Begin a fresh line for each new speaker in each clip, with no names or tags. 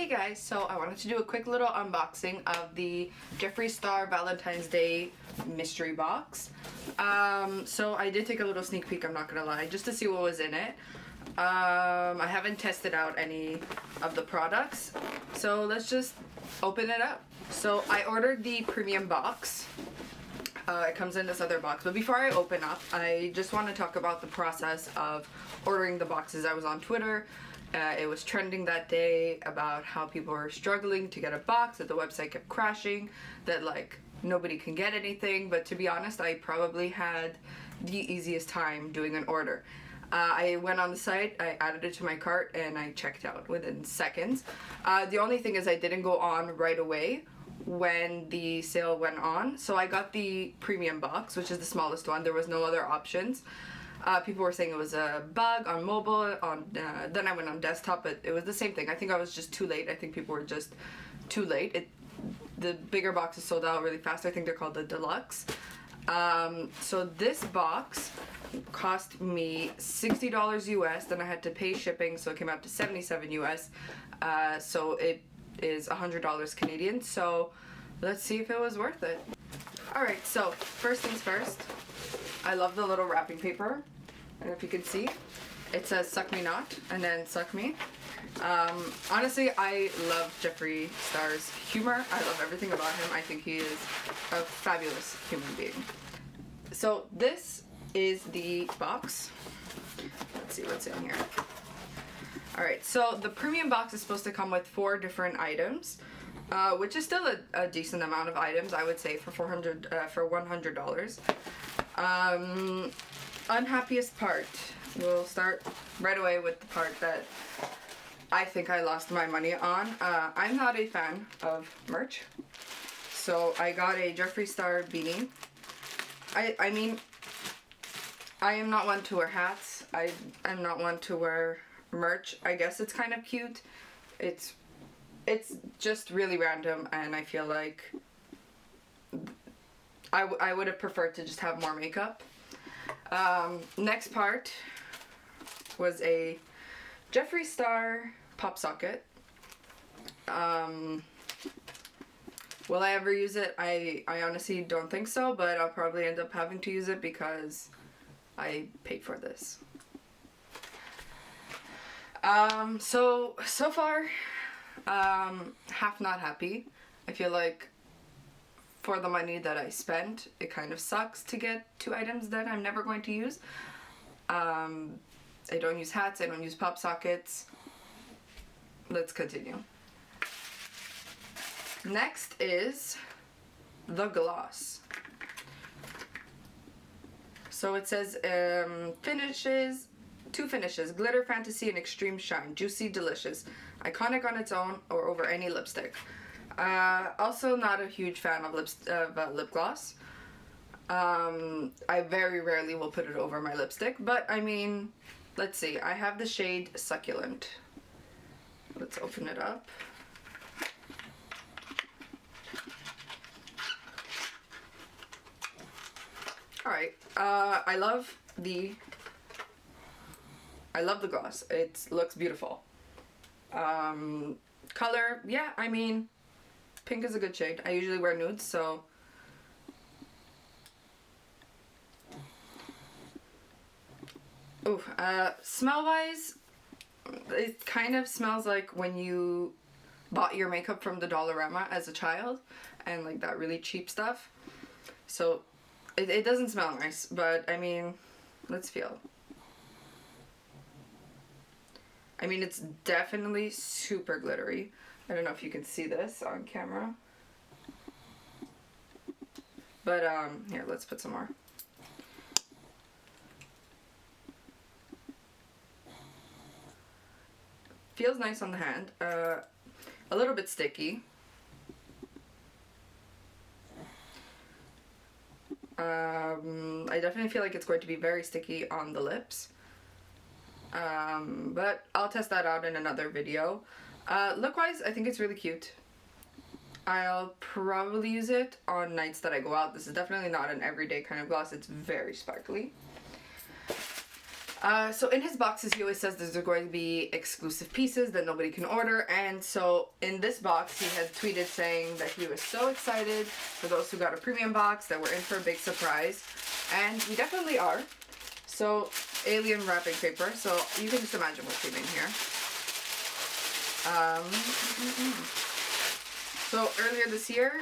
Hey guys, so I wanted to do a quick little unboxing of the Jeffree Star Valentine's Day mystery box. So I did take a little sneak peek, I'm not gonna lie, just to see what was in it. I haven't tested out any of the products, so let's just open it up. So I ordered the premium box. It comes in this other box, but before I open up, I just want to talk about the process of ordering the boxes. I was on Twitter. It was trending that day about how people were struggling to get a box, that the website kept crashing, that like nobody can get anything. But to be honest, I probably had the easiest time doing an order. I went on the site, I added it to my cart, and I checked out within seconds. The only thing is I didn't go on right away when the sale went on. So I got the premium box, which is the smallest one. There was no other options. People were saying it was a bug on mobile, then I went on desktop, but it was the same thing. I think I was just too late. I think people were just too late. The bigger boxes sold out really fast. I think they're called the deluxe. So this box cost me $60 US, then I had to pay shipping, so it came out to $77 US. So it is $100 Canadian, so let's see if it was worth it. Alright, so first things first, I love the little wrapping paper. I don't know if you can see. It says suck me not and then suck me. Honestly, I love Jeffree Star's humor. I love everything about him. I think he is a fabulous human being. So this is the box. Let's see what's in here. Alright, so the premium box is supposed to come with 4 different items, which is still a decent amount of items, I would say, for $100. Unhappiest part. We'll start right away with the part that I think I lost my money on. I'm not a fan of merch, so I got a Jeffree Star beanie. I mean, I am not one to wear hats. I'm not one to wear merch. I guess it's kind of cute. It's just really random, and I feel like I would have preferred to just have more makeup. Next part was a Jeffree Star pop socket. Will I ever use it? I honestly don't think so, but I'll probably end up having to use it because I paid for this. So far, half not happy. I feel like for the money that I spent, it kind of sucks to get 2 items that I'm never going to use. I don't use hats, I don't use pop sockets. Let's continue. Next is the gloss. So it says finishes, 2 finishes, glitter, fantasy, and extreme shine, juicy, delicious, iconic on its own or over any lipstick. Also not a huge fan of lip gloss. I very rarely will put it over my lipstick, but I mean, let's see. I have the shade Succulent. Let's open it up. Alright, I love the gloss. It looks beautiful. Color, yeah, I mean, pink is a good shade. I usually wear nudes, so ooh, smell-wise, it kind of smells like when you bought your makeup from the Dollarama as a child, and like that really cheap stuff. So it doesn't smell nice, but I mean, let's feel. I mean, it's definitely super glittery. I don't know if you can see this on camera. But here, let's put some more. Feels nice on the hand. A little bit sticky. I definitely feel like it's going to be very sticky on the lips. But I'll test that out in another video. Look-wise, I think it's really cute. I'll probably use it on nights that I go out. This is definitely not an everyday kind of gloss. It's very sparkly. So in his boxes, he always says there's going to be exclusive pieces that nobody can order. And so in this box, he had tweeted saying that he was so excited for those who got a premium box that we're in for a big surprise. And we definitely are. So alien wrapping paper. So you can just imagine what came in here. So earlier this year,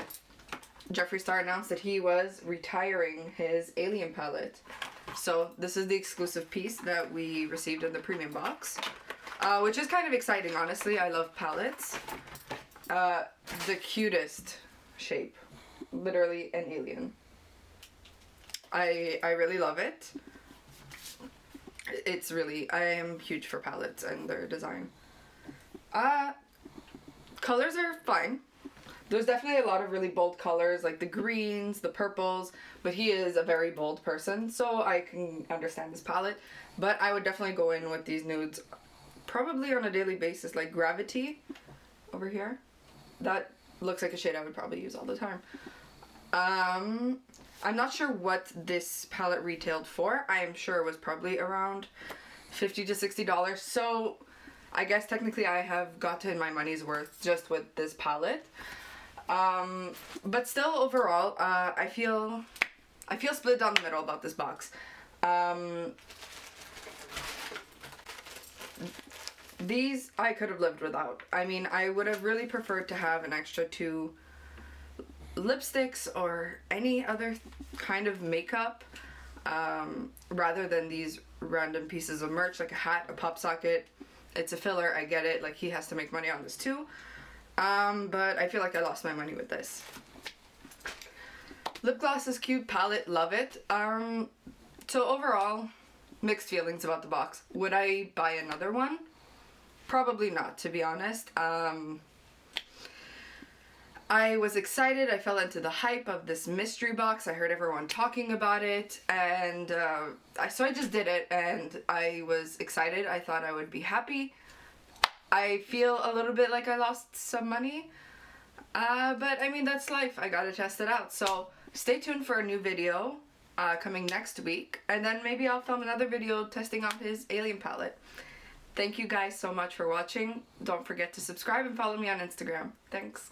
Jeffree Star announced that he was retiring his alien palette. So this is the exclusive piece that we received in the premium box, which is kind of exciting, honestly. I love palettes. The cutest shape, literally an alien. I really love it. It's really, I am huge for palettes and their design. Colors are fine. There's definitely a lot of really bold colors, like the greens, the purples, but he is a very bold person, so I can understand his palette. But I would definitely go in with these nudes probably on a daily basis, like Gravity over here. That looks like a shade I would probably use all the time. I'm not sure what this palette retailed for. I am sure it was probably around $50 to $60, so I guess technically I have gotten my money's worth just with this palette. But still, overall, I feel split down the middle about this box. These I could have lived without. I mean, I would have really preferred to have an extra 2 lipsticks or any other kind of makeup, rather than these random pieces of merch, like a hat, a pop socket. It's a filler, I get it, like he has to make money on this too. But I feel like I lost my money with this. Lip gloss is cute, palette, love it. So overall, mixed feelings about the box. Would I buy another one? Probably not, to be honest. I was excited. I fell into the hype of this mystery box. I heard everyone talking about it, and so I just did it, and I was excited. I thought I would be happy. I feel a little bit like I lost some money, but I mean, that's life. I gotta test it out. So stay tuned for a new video coming next week, and then maybe I'll film another video testing out his alien palette. Thank you guys so much for watching. Don't forget to subscribe and follow me on Instagram. Thanks.